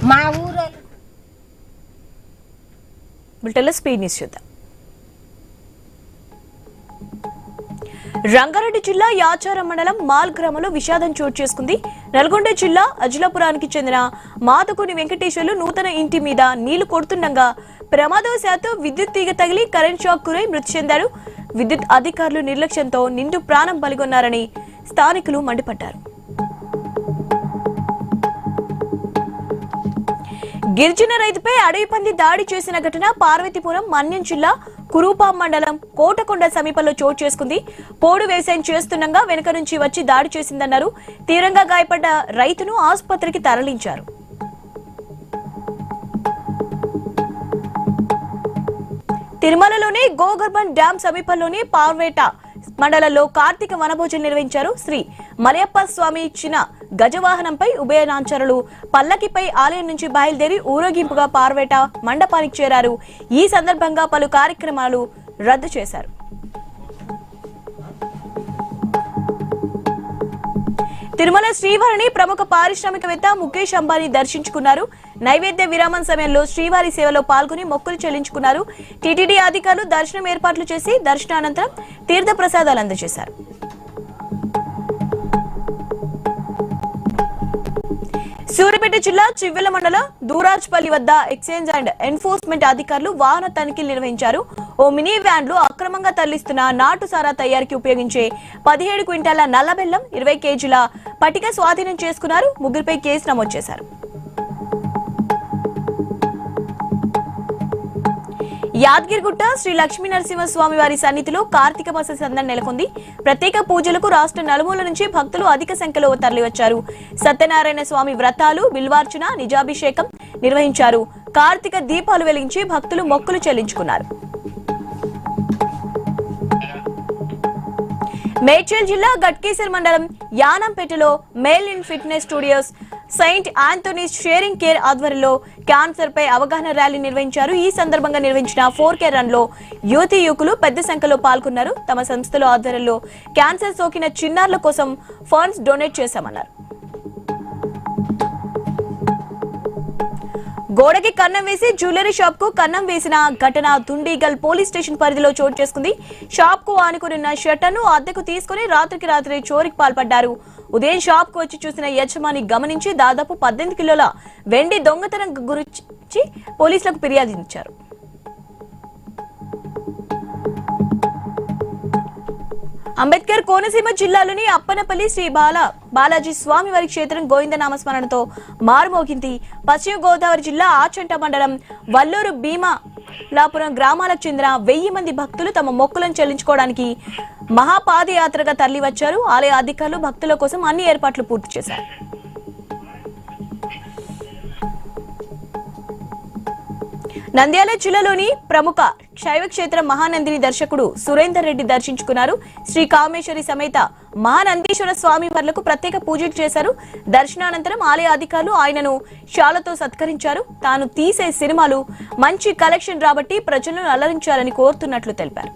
మా ఊరు బులెటిన్లో స్పీడ్ న్యూస్ చూద్దాం. రంగారెడ్డి జిల్లా యాచారం మండలం మాల్ గ్రామంలో విషాదం చోటు చేసుకుంది. నల్గొండ జిల్లా అజిలాపురానికి చెందిన మాతకుని వెంకటేశ్వర్లు నూతన ఇంటి మీద నీళ్లు కొడుతుండగా ప్రమాదవశాత్తు విద్యుత్ తీగ తగిలి కరెంట్ షాక్ గురై మృతి చెందారు. విద్యుత్ అధికారులు నిర్లక్ష్యంతో నిండు ప్రాణం బలిగొన్నారని స్థానికులు మండిపడ్డారు. గిరిజన రైతుపై అడవి పంది దాడి చేసిన ఘటన పార్వతీపురం మన్యం జిల్లా కురూపాం మండలం కోటకొండ సమీపంలో చోటు చేసుకుంది. పోడు వ్యవసాయం చేస్తుండగా వెనుక నుంచి వచ్చి దాడి చేసిందన్నారు. తీవ్రంగా గాయపడ్డ రైతును ఆసుపత్రికి తరలించారు. తిరుమలలోని గోగర్భన్ డ్యాం సమీపంలోని పార్వేట మండలంలో కార్తీక వనభోజనం నిర్వహించారు. శ్రీ మలయప్ప స్వామి ఇచ్చిన గజవాహనంపై ఉభయనాంచరులు పల్లకిపై ఆలయం నుంచి బయలుదేరి ఊరేగింపుగా పార్వేట మండపానికి చేరారు. ఈ సందర్భంగా పలు కార్యక్రమాలు రద్దు చేశారు. తిరుమల శ్రీవారిని ప్రముఖ పారిశ్రామికవేత్త ముఖేష్ అంబానీ దర్శించుకున్నారు. నైవేద్య విరామం సమయంలో శ్రీవారి సేవలో పాల్గొని మొక్కులు చెల్లించుకున్నారు. టీటీడీ అధికారులు దర్శనం ఏర్పాట్లు చేసి దర్శనానంతరం తీర్థ ప్రసాదాలు అందజేశారు. సూర్యాపేట జిల్లా చివ్వెల మండలం దూరాజ్పల్లి వద్ద ఎక్సైజ్ అండ్ ఎన్ఫోర్స్మెంట్ అధికారులు వాహన తనిఖీలు నిర్వహించారు. ఓ మినీ వ్యాన్లు అక్రమంగా తరలిస్తున్న నాటు సారా తయారీకి ఉపయోగించే 17 క్వింటాల నల్ల బెల్లం 20 కేజీల పటిక స్వాధీనం చేసుకున్నారు. ముగ్గురిపై కేసు నమోదు చేశారు. యాదగిరిగుట్ట శ్రీ లక్ష్మీ నరసింహస్వామి వారి సన్నిధిలో కార్తీక మాస సందడి నెలకొంది. ప్రత్యేక పూజలకు రాష్ట్ర నలుమూల నుంచి భక్తులు అధిక సంఖ్యలో తరలివచ్చారు. సత్యనారాయణ స్వామి వ్రతాలు, బిల్వార్చన, నిజాభిషేకం నిర్వహించారు. కార్తీక దీపాలు వెలిగించి భక్తులు మొక్కులు చెల్లించుకున్నారు. మేడ్చల్ జిల్లా గట్కేసర్ మండలం యానంపేటలో male in fitness studios saint Anthony's sharing care ఆధ్వర్యంలో క్యాన్సర్ పై అవగాహన ర్యాలీ నిర్వహించారు. ఈ సందర్భంగా నిర్వహించిన 4K రన్ లో యువతీ యువకులు పెద్ద సంఖ్యలో పాల్గొన్నారు. తమ సంస్థల ఆధ్వర్యంలో క్యాన్సర్ సోకిన చిన్నారుల కోసం ఫండ్స్ డొనేట్ చేశామన్నారు. గోడకి కన్నం వేసి జ్యువెలరీ షాప్ కు కన్నం వేసిన ఘటన దుండిగల్ పోలీస్ స్టేషన్ పరిధిలో చోటు చేసుకుంది. షాప్ కు ఆనుకున్న షట్టర్ ను అద్దెకు తీసుకుని రాత్రికి చోరీకి పాల్పడ్డారు. ఉదయం షాప్ కు వచ్చి చూసిన యజమాని గమనించి దాదాపు 18 కిలోల వెండి దొంగతనం గురించి పోలీసులకు ఫిర్యాదు ఇచ్చారు. అంబేద్కర్ కోనసీమ జిల్లాలోని అప్పనపల్లి శ్రీ బాలాజీ స్వామివారి క్షేత్రం గోవిందనామస్మరణతో మారుమోగింది. పశ్చిమ గోదావరి జిల్లా ఆచంట మండలం వల్లూరు భీమలాపురం గ్రామాలకు చెందిన 1000 మంది భక్తులు తమ మొక్కులను చెల్లించుకోవడానికి మహాపాదయాత్రగా తరలివచ్చారు. ఆలయ అధికారులు భక్తుల కోసం అన్ని ఏర్పాట్లు పూర్తి చేశారు. నంద్యాల జిల్లాలోని ప్రముఖ శైవ క్షేత్రం మహానందిని దర్శకుడు సురేందర్ రెడ్డి దర్శించుకున్నారు. శ్రీ కామేశ్వరి సమేత మహానందీశ్వర స్వామి వార్లకు ప్రత్యేక పూజలు చేశారు. దర్శనానంతరం ఆలయ అధికారులు ఆయనను శాలతో సత్కరించారు. తాను తీసే సినిమాలు మంచి కలెక్షన్ రాబట్టి ప్రజలను అలరించాలని కోరుతున్నట్లు తెలిపారు.